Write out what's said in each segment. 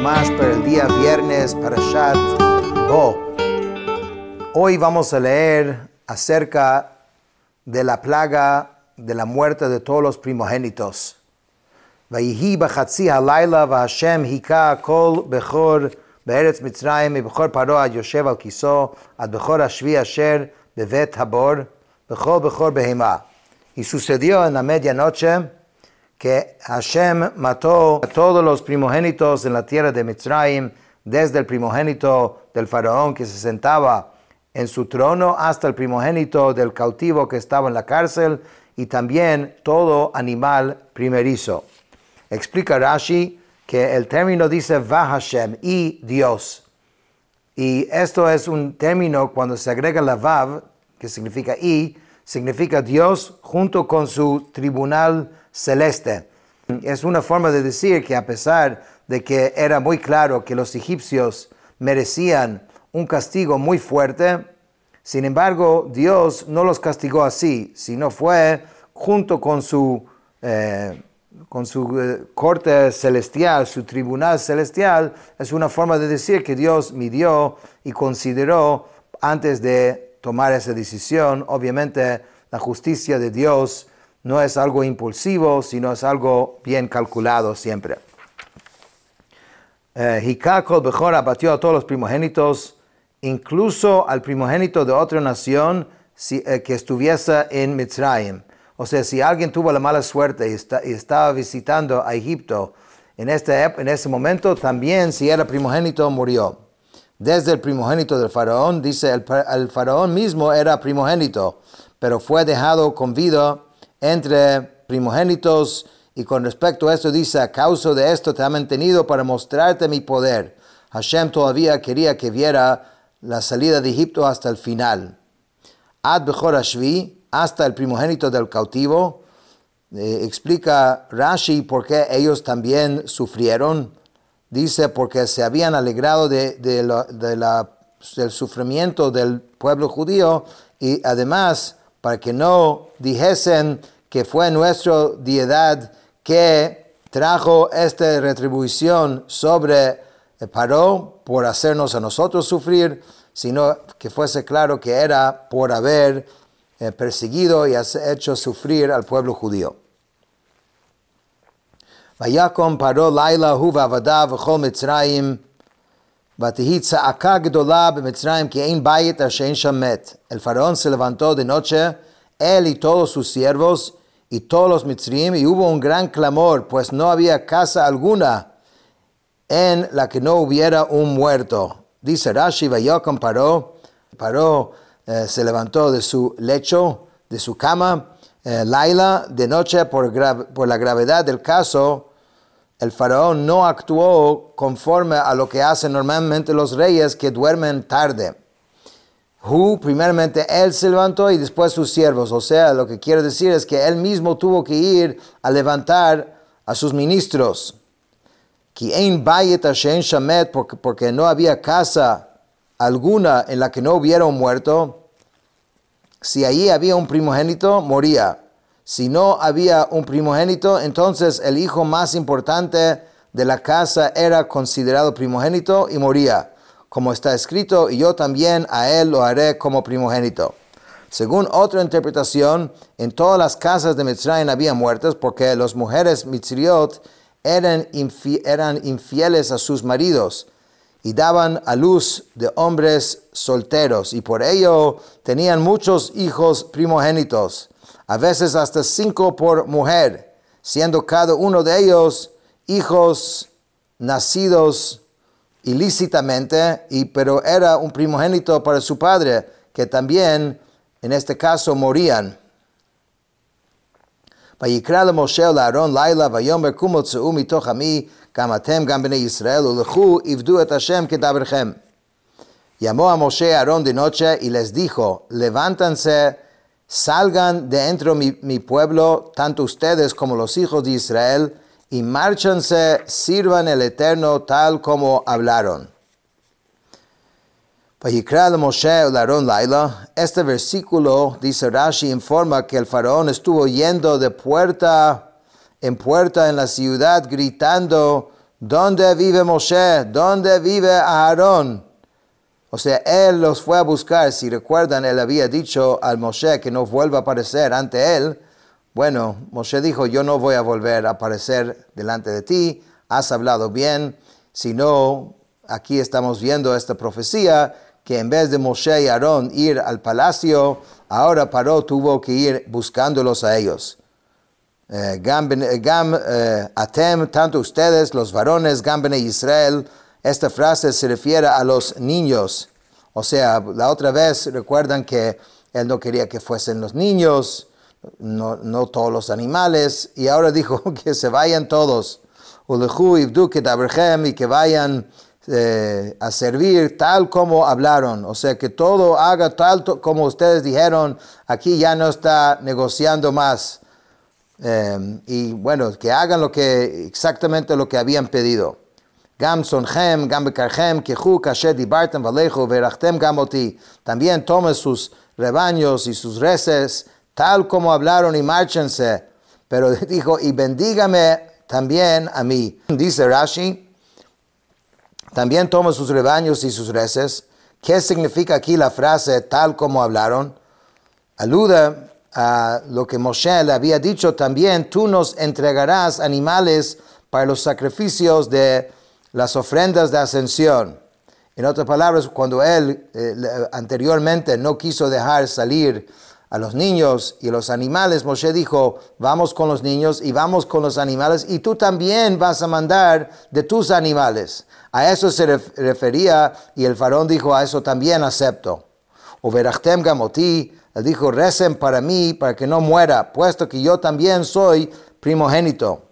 Chumash para el día viernes, Parashat Bo. Hoy vamos a leer acerca de la plaga de la muerte de todos los primogénitos. Vayihi b'chatzi halayla v'Hashem hika kol bechor be'eretz Mitzrayim bechor paro ad yoshev al kiso ad bechor ashvi asher bevet habor bechor behema. Y sucedió en la medianoche que Hashem mató a todos los primogénitos en la tierra de Mitzrayim, desde el primogénito del faraón que se sentaba en su trono hasta el primogénito del cautivo que estaba en la cárcel y también todo animal primerizo. Explica Rashi que el término dice Va Hashem, y Dios. Y esto es un término cuando se agrega la Vav, que significa y, significa Dios junto con su tribunal celeste. Es una forma de decir que a pesar de que era muy claro que los egipcios merecían un castigo muy fuerte, sin embargo Dios no los castigó así, sino fue junto con su corte celestial, su tribunal celestial. Es una forma de decir que Dios midió y consideró antes de tomar esa decisión. Obviamente la justicia de Dios no es algo impulsivo, sino es algo bien calculado siempre. Hikakol Bechor abatió a todos los primogénitos, incluso al primogénito de otra nación que estuviese en Mitzrayim. O sea, si alguien tuvo la mala suerte y estaba visitando a Egipto en ese momento, también si era primogénito murió. Desde el primogénito del faraón, dice el faraón mismo era primogénito, pero fue dejado con vida entre primogénitos, y con respecto a esto dice, a causa de esto te ha mantenido para mostrarte mi poder. Hashem todavía quería que viera la salida de Egipto hasta el final. Ad Bechor Ashvi, hasta el primogénito del cautivo. Explica Rashi por qué ellos también sufrieron. Dice porque se habían alegrado del sufrimiento del pueblo judío, y además para que no dijesen que fue nuestra deidad que trajo esta retribución sobre Paró por hacernos a nosotros sufrir, sino que fuese claro que era por haber perseguido y hecho sufrir al pueblo judío. Vayakom Paró laila hu v'avadav v'chol Mitzrayim v'tihi tza'aka gedola b'Mitzrayim ki ein bayit asher ein sham met. El faraón se levantó de noche, él y todos sus siervos y todos los Mitzrayim, y hubo un gran clamor, pues no había casa alguna en la que no hubiera un muerto. Dice Rashi, Vayakom Paró se levantó de su lecho, de su cama, Laila, de noche, por la gravedad del caso. El faraón no actuó conforme a lo que hacen normalmente los reyes que duermen tarde. Primeramente él se levantó y después sus siervos. O sea, lo que quiere decir es que él mismo tuvo que ir a levantar a sus ministros. Porque no había casa alguna en la que no hubiera un muerto. Si allí había un primogénito, moría. Si no había un primogénito, entonces el hijo más importante de la casa era considerado primogénito y moría. Como está escrito, y yo también a él lo haré como primogénito. Según otra interpretación, en todas las casas de Mitzrayim había muertes, porque las mujeres mitzriot eran infieles a sus maridos y daban a luz de hombres solteros, y por ello tenían muchos hijos primogénitos, a veces hasta 5 por mujer, siendo cada uno de ellos hijos nacidos ilícitamente, pero era un primogénito para su padre, que también en este caso morían. Vayikra Moshe Aaron Laila Vayomer Kumo Tzeu mitoch ami gam atem gam bnei Yisrael ulechu ivdu et Hashem kedaberchem. Llamó a Moshe Aarón de noche y les dijo, levántanse, salgan de entre mi pueblo, tanto ustedes como los hijos de Israel, y márchanse, sirvan el Eterno tal como hablaron. Vayikra Moshe Aaron Laila. Este versículo, dice Rashi, informa que el faraón estuvo yendo de puerta en la ciudad gritando ¿dónde vive Moshe? ¿Dónde vive Aarón? O sea, él los fue a buscar. Si recuerdan, él había dicho al Moshe que no vuelva a aparecer ante él. Bueno, Moshe dijo, yo no voy a volver a aparecer delante de ti. Has hablado bien. Si no, aquí estamos viendo esta profecía, que en vez de Moshe y Aarón ir al palacio, ahora Paró tuvo que ir buscándolos a ellos. Atem, tanto ustedes, los varones, Gam Bnei Israel. Esta frase se refiere a los niños. O sea, la otra vez recuerdan que él no quería que fuesen los niños, no todos los animales, y ahora dijo que se vayan todos. Ulechu ivdu kedaberchem, y que vayan a servir tal como hablaron. O sea, que todo haga tal como ustedes dijeron. Aquí ya no está negociando más. Y bueno, que hagan exactamente lo que habían pedido. Gam sonchem, gam bekarchem, kehu kasher dibartem valejo verachtem gam oti. También tomen sus rebaños y sus reses, tal como hablaron, y márchense. Pero dijo, y bendígame también a mí. Dice Rashi, también tomen sus rebaños y sus reses. ¿Qué significa aquí la frase tal como hablaron? Aluda a lo que Moshe le había dicho también, tú nos entregarás animales para los sacrificios de las ofrendas de ascensión. En otras palabras, cuando él anteriormente no quiso dejar salir a los niños y los animales, Moshe dijo, vamos con los niños y vamos con los animales, y tú también vas a mandar de tus animales. A eso se refería, y el faraón dijo, a eso también acepto. Uverachtem gamoti, él dijo, recen para mí, para que no muera, puesto que yo también soy primogénito.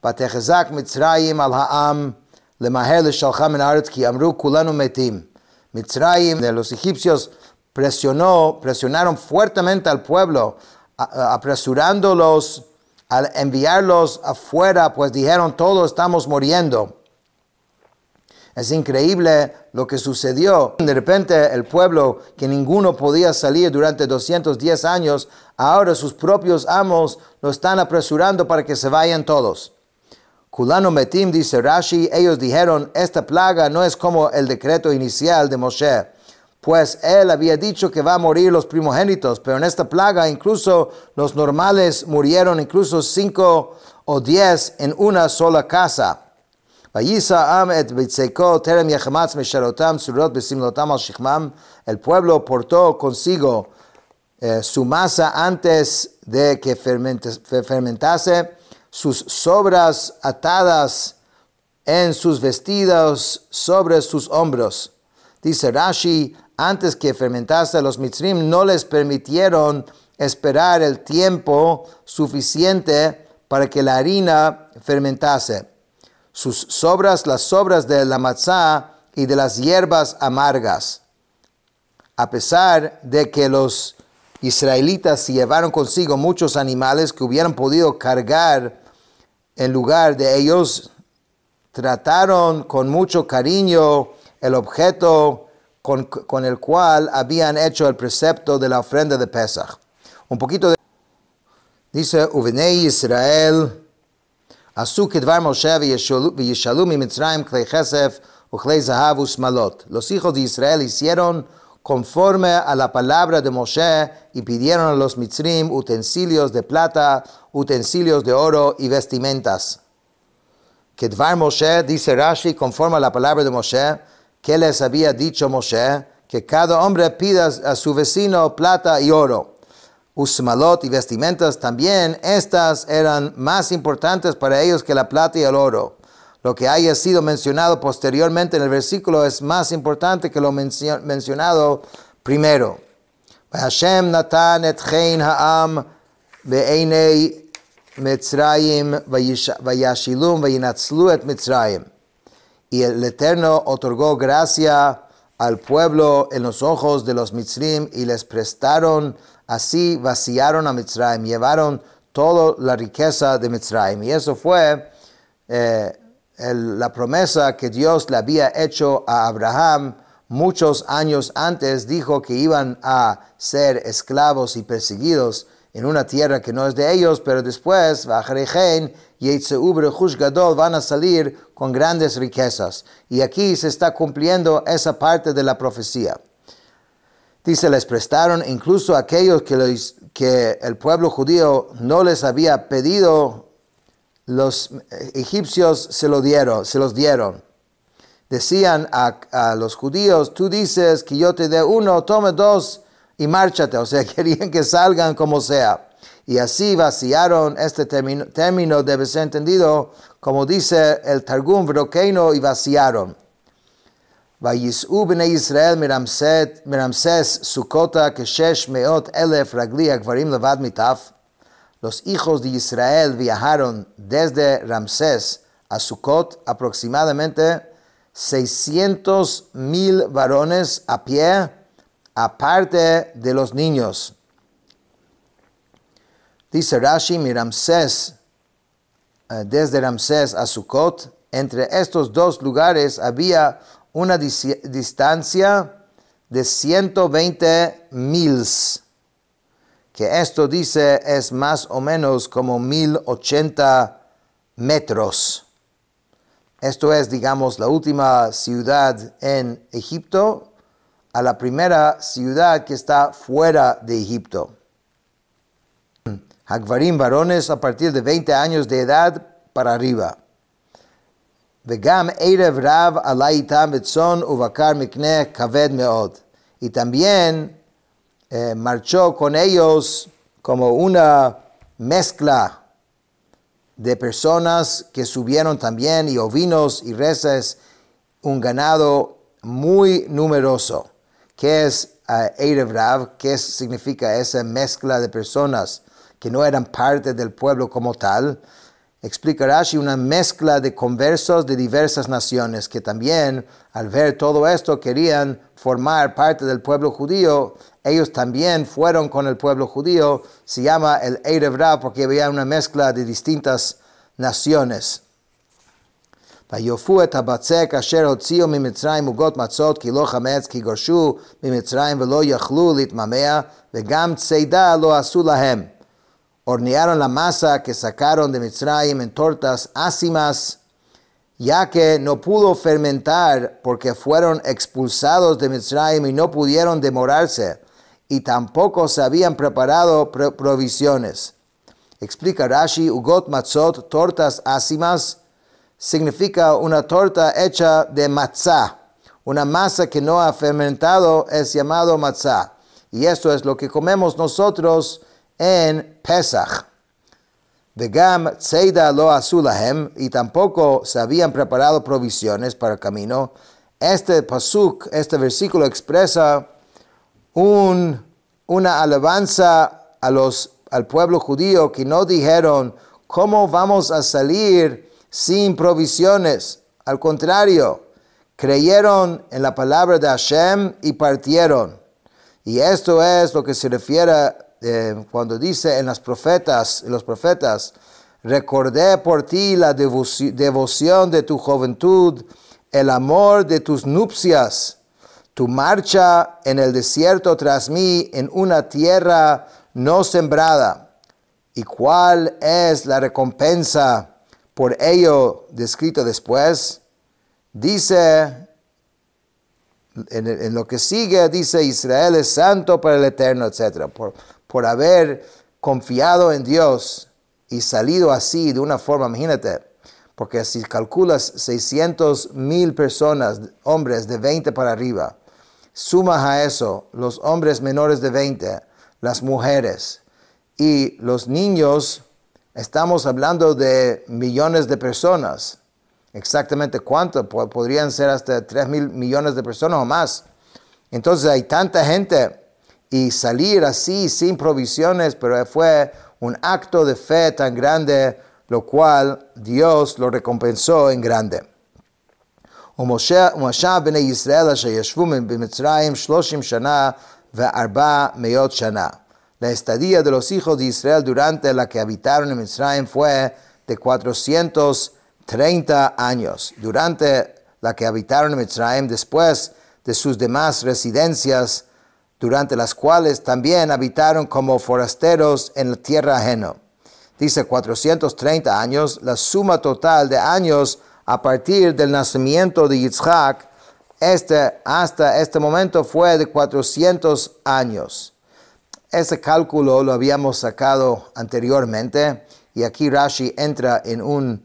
Vatechezak Mitzrayim al ha'am, lemaher leshalcham min haaretz ki amru kulanu metim. Mitzrayim, de los egipcios, presionaron fuertemente al pueblo, apresurándolos a enviarlos afuera, pues dijeron, todos estamos muriendo. Es increíble lo que sucedió. De repente el pueblo, que ninguno podía salir durante 210 años, ahora sus propios amos lo están apresurando para que se vayan todos. Kulanu metim, dice Rashi, ellos dijeron, esta plaga no es como el decreto inicial de Moshe, pues él había dicho que va a morir los primogénitos, pero en esta plaga incluso los normales murieron, incluso 5 o 10 en una sola casa. El pueblo portó consigo su masa antes de que fermentase, sus sobras atadas en sus vestidos sobre sus hombros. Dice Rashi, antes que fermentase, los mitzrim no les permitieron esperar el tiempo suficiente para que la harina fermentase. Sus sobras, las sobras de la matzá y de las hierbas amargas. A pesar de que los israelitas llevaron consigo muchos animales que hubieran podido cargar en lugar de ellos, trataron con mucho cariño el objeto con el cual habían hecho el precepto de la ofrenda de Pesach. Un poquito de... Dice, Uvenei Israel... Asu kedvar Moshe v'yishalu mi Mitzrayim klei chesef u'klei zahav u'smalot. Los hijos de Israel hicieron conforme a la palabra de Moshe y pidieron a los Mitzrim utensilios de plata, utensilios de oro y vestimentas. Kedvar Moshe, dice Rashi, conforme a la palabra de Moshe, que les había dicho Moshe, que cada hombre pida a su vecino plata y oro. Usmalot y vestimentas también, estas eran más importantes para ellos que la plata y el oro. Lo que haya sido mencionado posteriormente en el versículo es más importante que lo mencionado primero. Hashem natan et chein ha'am be'einei Mitzrayim vayashilum vayinatzlu et Mitzrayim. Y el Eterno otorgó gracia al pueblo en los ojos de los Mitzrim y les prestaron. Así vaciaron a Mitzrayim, llevaron toda la riqueza de Mitzrayim. Y eso fue la promesa que Dios le había hecho a Abraham muchos años antes. Dijo que iban a ser esclavos y perseguidos en una tierra que no es de ellos, pero después, van a salir con grandes riquezas. Y aquí se está cumpliendo esa parte de la profecía. Dice, les prestaron incluso aquellos que el pueblo judío no les había pedido, los egipcios se los dieron. Decían a los judíos, tú dices que yo te dé uno, tome dos y márchate. O sea, querían que salgan como sea. Y así vaciaron, este término debe ser entendido como dice el Targum, Vrokeino, y vaciaron. Vayis'u bnei Israel miramses Sukota keshesh meot elef ragli agvarim levad mitaf. Los hijos de Israel viajaron desde Ramsés a Sucot aproximadamente 600,000 varones a pie, aparte de los niños. Dice Rashi, desde Ramsés a Sucot, entre estos dos lugares había una distancia de 120 miles, que esto dice es más o menos como 1080 metros. Esto es, digamos, la última ciudad en Egipto a la primera ciudad que está fuera de Egipto. Hagvarim, varones a partir de 20 años de edad para arriba. Vegam erev rav alaitam betzon uvakar mikneh kaved meod. Y también marchó con ellos como una mezcla de personas que subieron también, y ovinos y reses, un ganado muy numeroso. ¿Qué es erev rav? ¿Qué significa esa mezcla de personas que no eran parte del pueblo como tal? Explica Rashi, una mezcla de conversos de diversas naciones que también, al ver todo esto, querían formar parte del pueblo judío. Ellos también fueron con el pueblo judío. Se llama el erev rav porque había una mezcla de distintas naciones. ויופו את הבצק אשר הוציאו ממצרים עוגות מצות כי לא חמץ כי גורשו ממצרים ולא יכלו להתממע וגם צידה לא עשו להם. Hornearon la masa que sacaron de Mitzrayim en tortas ácimas, ya que no pudo fermentar porque fueron expulsados de Mitzrayim y no pudieron demorarse, y tampoco se habían preparado provisiones. Explica Rashi, ugot matzot, tortas ácimas, significa una torta hecha de matzah. Una masa que no ha fermentado es llamado matzah. Y esto es lo que comemos nosotros en Pesach. Vegam tzeida lo asu lahem, y tampoco se habían preparado provisiones para el camino. Este pasuk, este versículo expresa una alabanza al pueblo judío que no dijeron, ¿cómo vamos a salir sin provisiones? Al contrario, creyeron en la palabra de Hashem y partieron. Y esto es lo que se refiere cuando dice en los profetas, recordé por ti la devoción de tu juventud, el amor de tus nupcias, tu marcha en el desierto tras mí en una tierra no sembrada. ¿Y cuál es la recompensa por ello descrito después? Dice, en lo que sigue, dice, Israel es santo para el Eterno, etc. Por haber confiado en Dios y salido así de una forma, imagínate, porque si calculas 600,000 personas, hombres de 20 para arriba, sumas a eso los hombres menores de 20, las mujeres y los niños, estamos hablando de millones de personas. Exactamente cuánto, podrían ser hasta 3,000 millones de personas o más. Entonces hay tanta gente y salir así sin provisiones, pero fue un acto de fe tan grande, lo cual Dios lo recompensó en grande. ומשה בני ישראל אשר ישבו במצרים 30 שנה ו400 שנה. La estadía de los hijos de Israel durante la que habitaron en Mitzrayim fue de 430 años. Durante la que habitaron en Mitzrayim, después de sus demás residencias, durante las cuales también habitaron como forasteros en la tierra ajena. Dice 430 años, la suma total de años a partir del nacimiento de Yitzhak hasta este momento fue de 400 años. Ese cálculo lo habíamos sacado anteriormente y aquí Rashi entra en un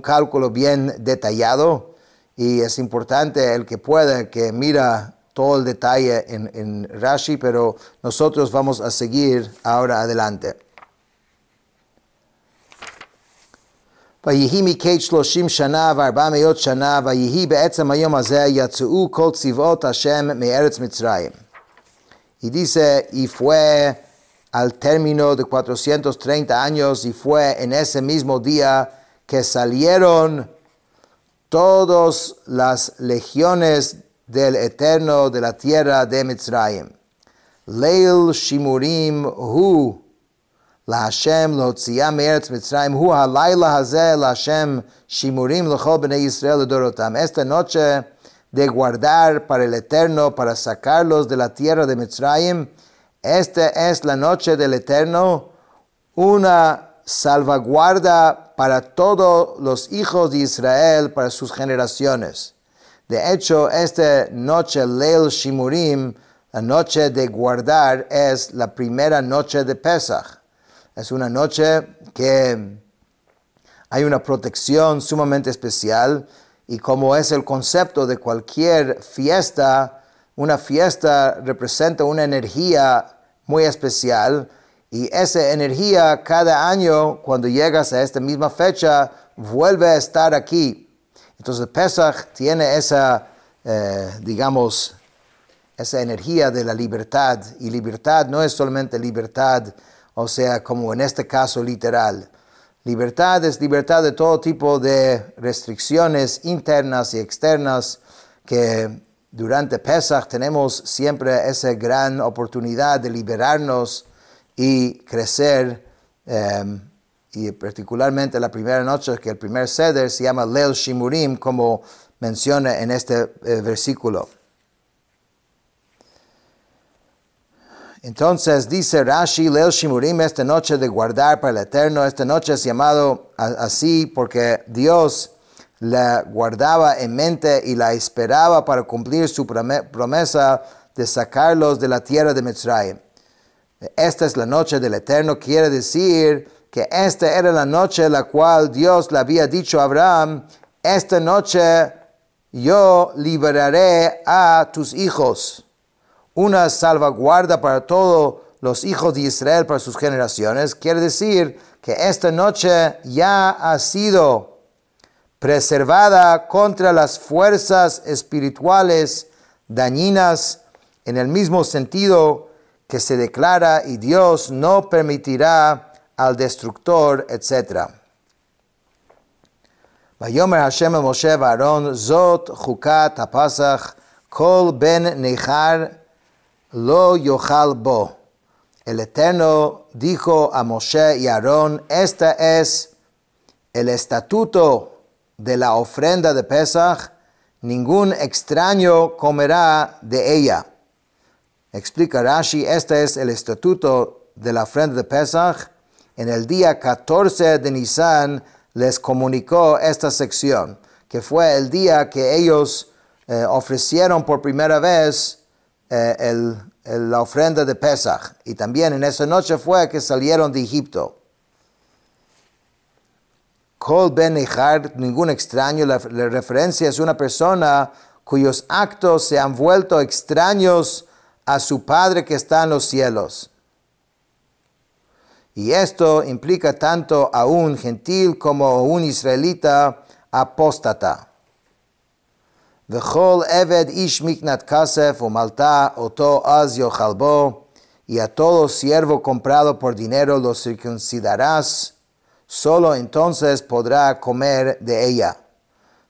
cálculo bien detallado y es importante el que pueda que mira todo el detalle en Rashi, pero nosotros vamos a seguir ahora adelante. ויהי מקץ 30 שנה ו400 שנה, ויהי בעצם היום הזה יצאו כל צבאות השם מארץ מצרים. Y dice, y fue al término de 430 años, y fue en ese mismo día que salieron todas las legiones del Eterno de la tierra de Mitzrayim. Leil Shimurim hu LaHashem להוציאה מארץ מצרים, הוא הלילה הזה להשם שימורים לכל בני ישראל לדורותם. Esta noche de guardar para el Eterno, para sacarlos de la tierra de Mitzrayim, esta es la noche del Eterno, una salvaguarda para todos los hijos de Israel, para sus generaciones. De hecho, esta noche, Leil Shimurim, la noche de guardar, es la primera noche de Pesach. Es una noche que hay una protección sumamente especial y como es el concepto de cualquier fiesta, una fiesta representa una energía muy especial y esa energía cada año cuando llegas a esta misma fecha vuelve a estar aquí. Entonces Pesach tiene esa, esa energía de la libertad y libertad no es solamente libertad, o sea, como en este caso literal. Libertad es libertad de todo tipo de restricciones internas y externas que durante Pesach tenemos siempre esa gran oportunidad de liberarnos y crecer. Y particularmente la primera noche, que el primer seder se llama Leil Shimurim, como menciona en este versículo. Entonces dice Rashi, Leil Shimurim, esta noche de guardar para el Eterno. Esta noche es llamado así porque Dios la guardaba en mente y la esperaba para cumplir su promesa de sacarlos de la tierra de Mitzrayim. Esta es la noche del Eterno, quiere decir que esta era la noche la cual Dios le había dicho a Abraham, esta noche yo liberaré a tus hijos. Una salvaguarda para todos los hijos de Israel, para sus generaciones. Quiere decir que esta noche ya ha sido preservada contra las fuerzas espirituales dañinas, en el mismo sentido que se declara y Dios no permitirá al destructor, etc. Vayomer Hashem a Moshe Aaron, Zot Chukat HaPasach, Kol Ben Nechar Lo Yochal Bo. El Eterno dijo a Moshe y Aarón, esta es el estatuto de la ofrenda de Pesach, ningún extraño comerá de ella. Explica Rashi, este es el estatuto de la ofrenda de Pesach. En el día 14 de Nisan les comunicó esta sección, que fue el que ellos ofrecieron por primera vez la ofrenda de Pesach. Y también en esa noche fue que salieron de Egipto. Kol Ben Nechar, ningún extraño, la referencia es una persona cuyos actos se han vuelto extraños a su Padre que está en los cielos. Y esto implica tanto a un gentil como a un israelita apóstata. V'chol eved ish miknat kasef umalta oto az yochal bo, y a todo siervo comprado por dinero lo circuncidarás, solo entonces podrá comer de ella.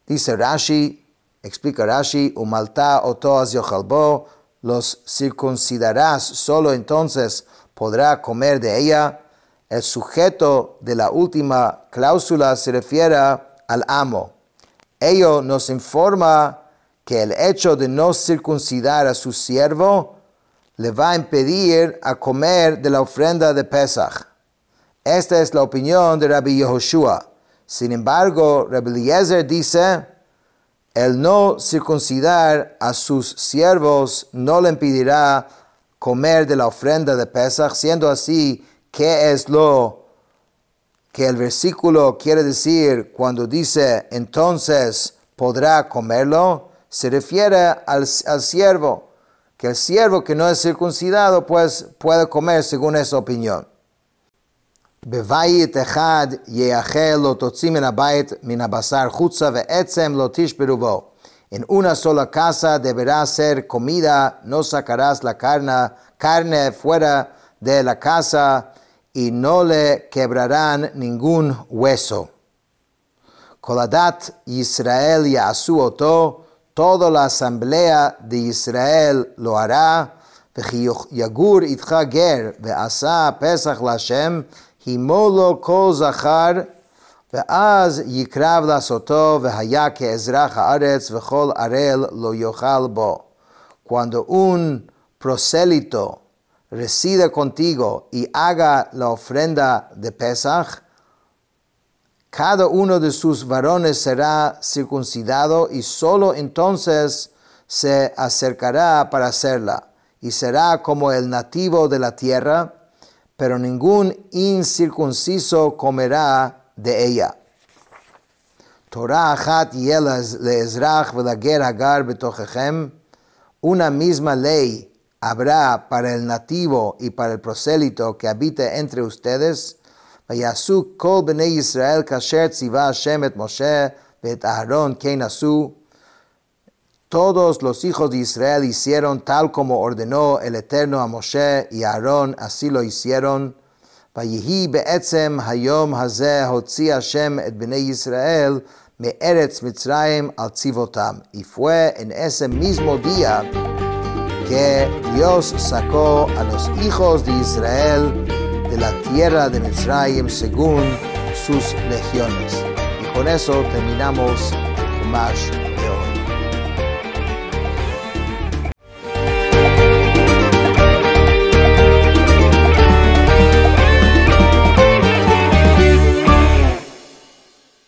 Dice Rashi, explica Rashi, umalta oto az yochal bo, los circuncidarás, solo entonces podrá comer de ella. El sujeto de la última cláusula se refiere al amo. Ello nos informa que el hecho de no circuncidar a su siervo le va a impedir a comer de la ofrenda de Pesach. Esta es la opinión de Rabbi Yehoshua. Sin embargo, Rabbi Eliezer dice, el no circuncidar a sus siervos no le impedirá comer de la ofrenda de Pesach, siendo así, ¿qué es lo que el versículo quiere decir cuando dice, entonces podrá comerlo? Se refiere al siervo, que el siervo que no es circuncidado pues puede comer según esa opinión. בבית אחד יאכל לא תוציא מן הבית מן הבשר חוצה ועצם לא תשברו בו. En una sola casa deberá ser comida, no sacarás la carne fuera de la casa y no le quebrarán ningún hueso. Koladat Yisrael ya'asu oto, toda la asamblea de Israel lo hará. וכי יגור איתך גר ועשה פסח להשם, הימו לו כל זכר, ואז יקרב לעשותו, והיה כאזרח הארץ, וכל ערל לא יאכל בו. Cuando un prosélito resida contigo y haga la ofrenda de Pesach, cada uno de sus varones será circuncidado y solo entonces se acercará para hacerla. Y será como el nativo de la tierra, pero ningún incircunciso comerá de ella. Torah achat yeh le'ezrach ve'lager hagar betochem, una misma ley habrá para el nativo y para el prosélito que habite entre ustedes. Vayasu kol bnei Yisrael kasher tziva Hashem et Moshe ve'et Aharon ken asu. Todos los hijos de Israel hicieron tal como ordenó el Eterno a Moshe y a Aarón, así lo hicieron. Vayihi be'etzem hayom hazeh hotzi Hashem et bnei Israel me'eretz Mitzrayim al tzivotam. Y fue en ese mismo día que Dios sacó a los hijos de Israel de la tierra de Mitzrayim según sus legiones. Y con eso terminamos Chumash